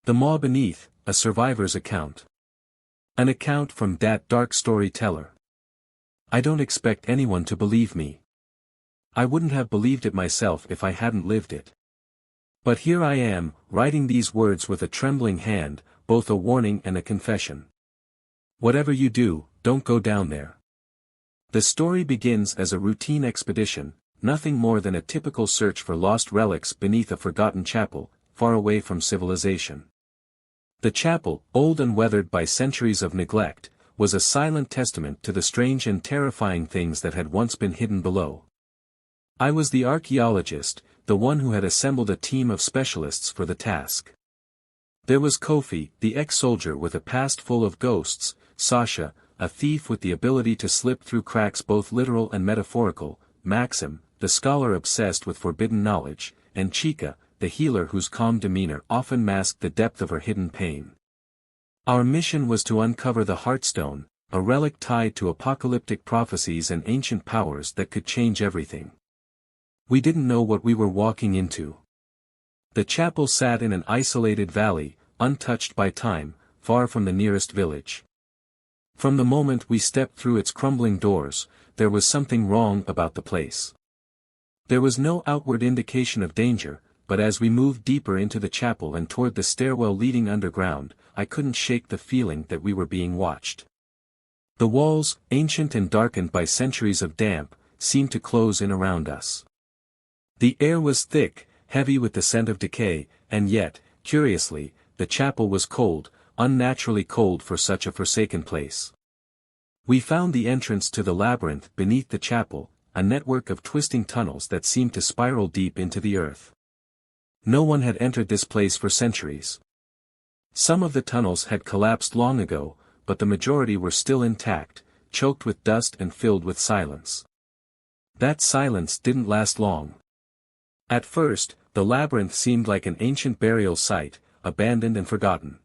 The Maw Beneath, a survivor's account. An account from that dark storyteller. I don't expect anyone to believe me. I wouldn't have believed it myself if I hadn't lived it. But here I am, writing these words with a trembling hand, both a warning and a confession. Whatever you do, don't go down there. The story begins as a routine expedition, nothing more than a typical search for lost relics beneath a forgotten chapel, far away from civilization. The chapel, old and weathered by centuries of neglect, was a silent testament to the strange and terrifying things that had once been hidden below. I was the archaeologist, the one who had assembled a team of specialists for the task. There was Kofi, the ex-soldier with a past full of ghosts, Sasha, a thief with the ability to slip through cracks both literal and metaphorical, Maxim, the scholar obsessed with forbidden knowledge, and Chica, the healer whose calm demeanor often masked the depth of her hidden pain. Our mission was to uncover the Heartstone, a relic tied to apocalyptic prophecies and ancient powers that could change everything. We didn't know what we were walking into. The chapel sat in an isolated valley, untouched by time, far from the nearest village. From the moment we stepped through its crumbling doors, there was something wrong about the place. There was no outward indication of danger, but as we moved deeper into the chapel and toward the stairwell leading underground, I couldn't shake the feeling that we were being watched. The walls, ancient and darkened by centuries of damp, seemed to close in around us. The air was thick, heavy with the scent of decay, and yet, curiously, the chapel was cold, unnaturally cold for such a forsaken place. We found the entrance to the labyrinth beneath the chapel, a network of twisting tunnels that seemed to spiral deep into the earth. No one had entered this place for centuries. Some of the tunnels had collapsed long ago, but the majority were still intact, choked with dust and filled with silence. That silence didn't last long. At first, the labyrinth seemed like an ancient burial site, abandoned and forgotten.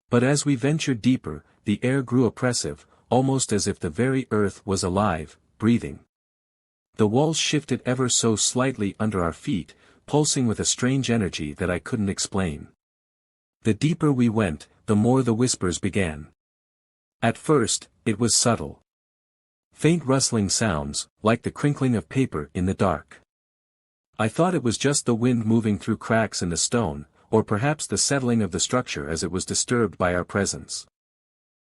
But as we ventured deeper, the air grew oppressive, almost as if the very earth was alive, breathing. The walls shifted ever so slightly under our feet, pulsing with a strange energy that I couldn't explain. The deeper we went, the more the whispers began. At first, it was subtle. Faint rustling sounds, like the crinkling of paper in the dark. I thought it was just the wind moving through cracks in the stone, or perhaps the settling of the structure as it was disturbed by our presence.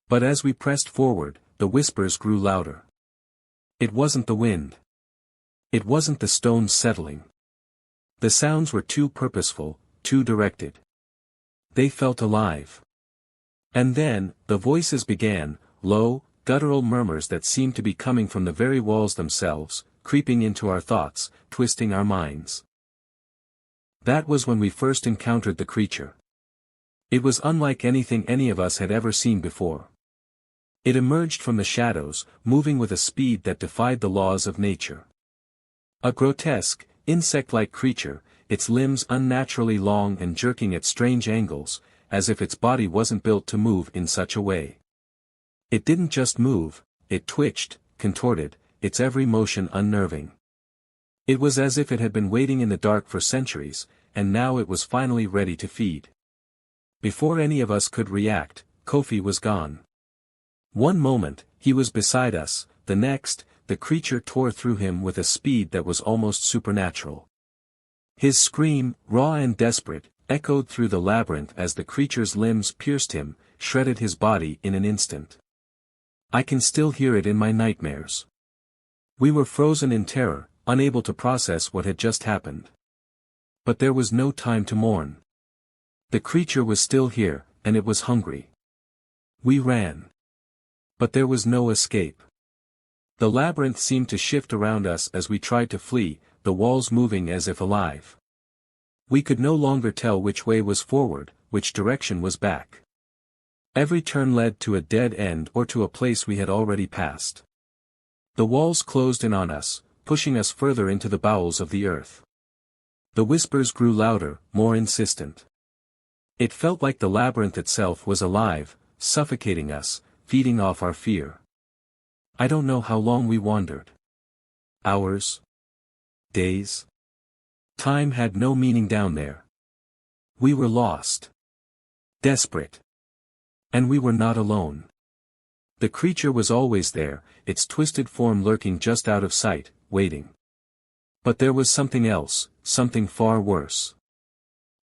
But as we pressed forward, the whispers grew louder. It wasn't the wind. It wasn't the stones settling. The sounds were too purposeful, too directed. They felt alive. And then, the voices began, low, guttural murmurs that seemed to be coming from the very walls themselves, creeping into our thoughts, twisting our minds. That was when we first encountered the creature. It was unlike anything any of us had ever seen before. It emerged from the shadows, moving with a speed that defied the laws of nature. A grotesque, insect-like creature, its limbs unnaturally long and jerking at strange angles, as if its body wasn't built to move in such a way. It didn't just move, it twitched, contorted, its every motion unnerving. It was as if it had been waiting in the dark for centuries, and now it was finally ready to feed. Before any of us could react, Kofi was gone. One moment, he was beside us, the next, the creature tore through him with a speed that was almost supernatural. His scream, raw and desperate, echoed through the labyrinth as the creature's limbs pierced him, shredded his body in an instant. I can still hear it in my nightmares. We were frozen in terror, unable to process what had just happened. But there was no time to mourn. The creature was still here, and it was hungry. We ran. But there was no escape. The labyrinth seemed to shift around us as we tried to flee, the walls moving as if alive. We could no longer tell which way was forward, which direction was back. Every turn led to a dead end or to a place we had already passed. The walls closed in on us, pushing us further into the bowels of the earth. The whispers grew louder, more insistent. It felt like the labyrinth itself was alive, suffocating us, feeding off our fear. I don't know how long we wandered. Hours? Days? Time had no meaning down there. We were lost. desperate. And we were not alone. The creature was always there, its twisted form lurking just out of sight, waiting. But there was something else, something far worse.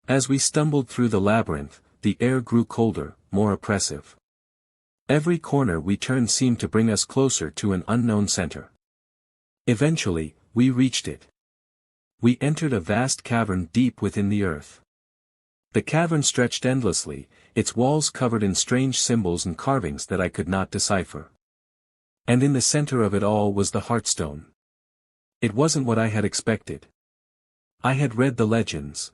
As we stumbled through the labyrinth, the air grew colder, more oppressive. Every corner we turned seemed to bring us closer to an unknown center. Eventually, we reached it. We entered a vast cavern deep within the earth. The cavern stretched endlessly, its walls covered in strange symbols and carvings that I could not decipher. And in the center of it all was the Heartstone. It wasn't what I had expected. I had read the legends.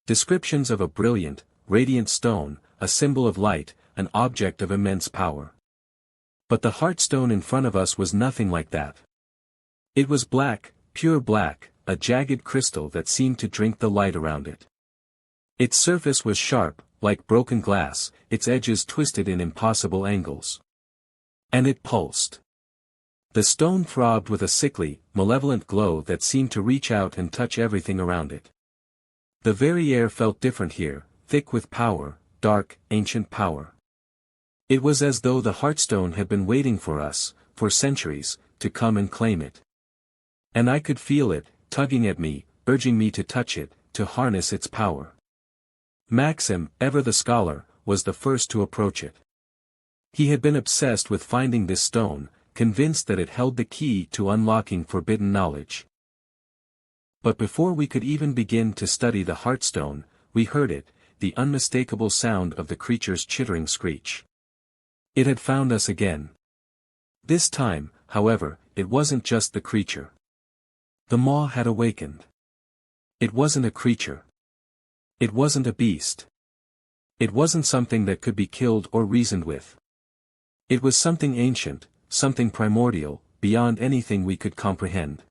Descriptions of a brilliant, radiant stone, a symbol of light, an object of immense power. But the Heartstone in front of us was nothing like that. It was black, pure black, a jagged crystal that seemed to drink the light around it. Its surface was sharp, like broken glass, its edges twisted in impossible angles. And it pulsed. The stone throbbed with a sickly, malevolent glow that seemed to reach out and touch everything around it. The very air felt different here, thick with power, dark, ancient power. It was as though the Heartstone had been waiting for us, for centuries, to come and claim it. And I could feel it, tugging at me, urging me to touch it, to harness its power. Maxim, ever the scholar, was the first to approach it. He had been obsessed with finding this stone, convinced that it held the key to unlocking forbidden knowledge. But before we could even begin to study the Heartstone, we heard it, the unmistakable sound of the creature's chittering screech. It had found us again. This time, however, it wasn't just the creature. The maw had awakened. It wasn't a creature. It wasn't a beast. It wasn't something that could be killed or reasoned with. It was something ancient, something primordial, beyond anything we could comprehend.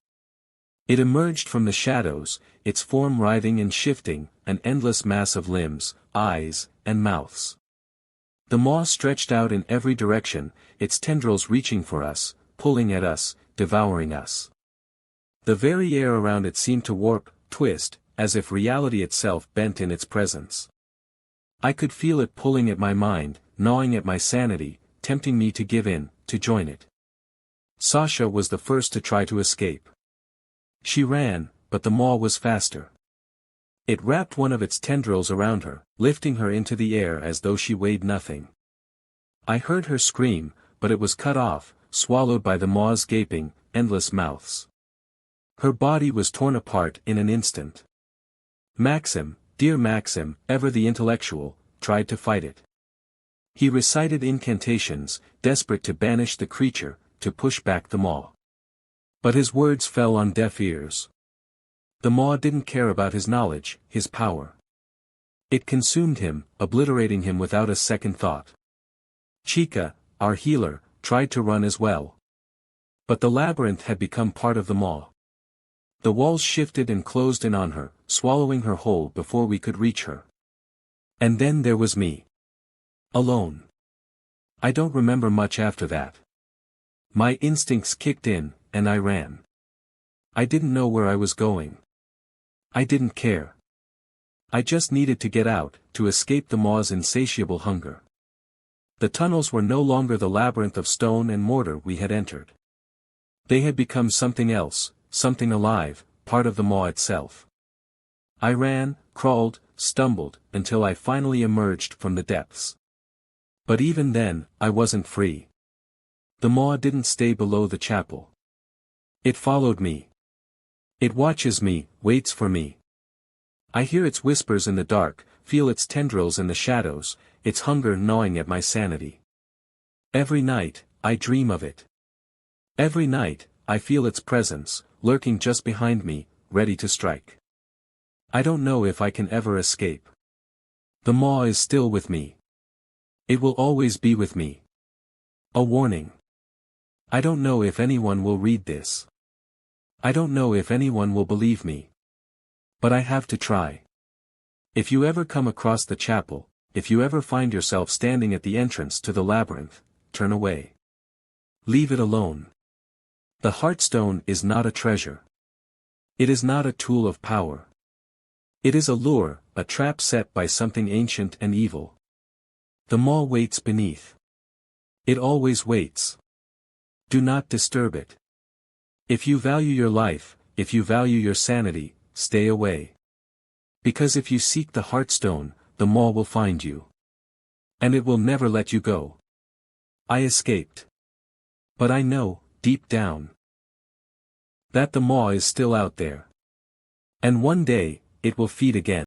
It emerged from the shadows, its form writhing and shifting, an endless mass of limbs, eyes, and mouths. The maw stretched out in every direction, its tendrils reaching for us, pulling at us, devouring us. The very air around it seemed to warp, twist, as if reality itself bent in its presence. I could feel it pulling at my mind, gnawing at my sanity, tempting me to give in, to join it. Sasha was the first to try to escape. She ran, but the maw was faster. It wrapped one of its tendrils around her, lifting her into the air as though she weighed nothing. I heard her scream, but it was cut off, swallowed by the maw's gaping, endless mouths. Her body was torn apart in an instant. Maxim, dear Maxim, ever the intellectual, tried to fight it. He recited incantations, desperate to banish the creature, to push back the maw. But his words fell on deaf ears. The maw didn't care about his knowledge, his power. It consumed him, obliterating him without a second thought. Chica, our healer, tried to run as well. But the labyrinth had become part of the maw. The walls shifted and closed in on her, swallowing her whole before we could reach her. And then there was me. Alone. I don't remember much after that. My instincts kicked in, and I ran. I didn't know where I was going. I didn't care. I just needed to get out, to escape the maw's insatiable hunger. The tunnels were no longer the labyrinth of stone and mortar we had entered. They had become something else, something alive, part of the maw itself. I ran, crawled, stumbled, until I finally emerged from the depths. But even then, I wasn't free. The maw didn't stay below the chapel. It followed me. It watches me, waits for me. I hear its whispers in the dark, feel its tendrils in the shadows, its hunger gnawing at my sanity. Every night, I dream of it. Every night, I feel its presence, lurking just behind me, ready to strike. I don't know if I can ever escape. The maw is still with me. It will always be with me. A warning. I don't know if anyone will read this. I don't know if anyone will believe me. But I have to try. If you ever come across the chapel, if you ever find yourself standing at the entrance to the labyrinth, turn away. Leave it alone. The Heartstone is not a treasure. It is not a tool of power. It is a lure, a trap set by something ancient and evil. The maw waits beneath. It always waits. Do not disturb it. If you value your life, if you value your sanity, stay away. Because if you seek the heartstone, the maw will find you. And it will never let you go. I escaped. But I know, deep down, that the maw is still out there. And one day, it will feed again.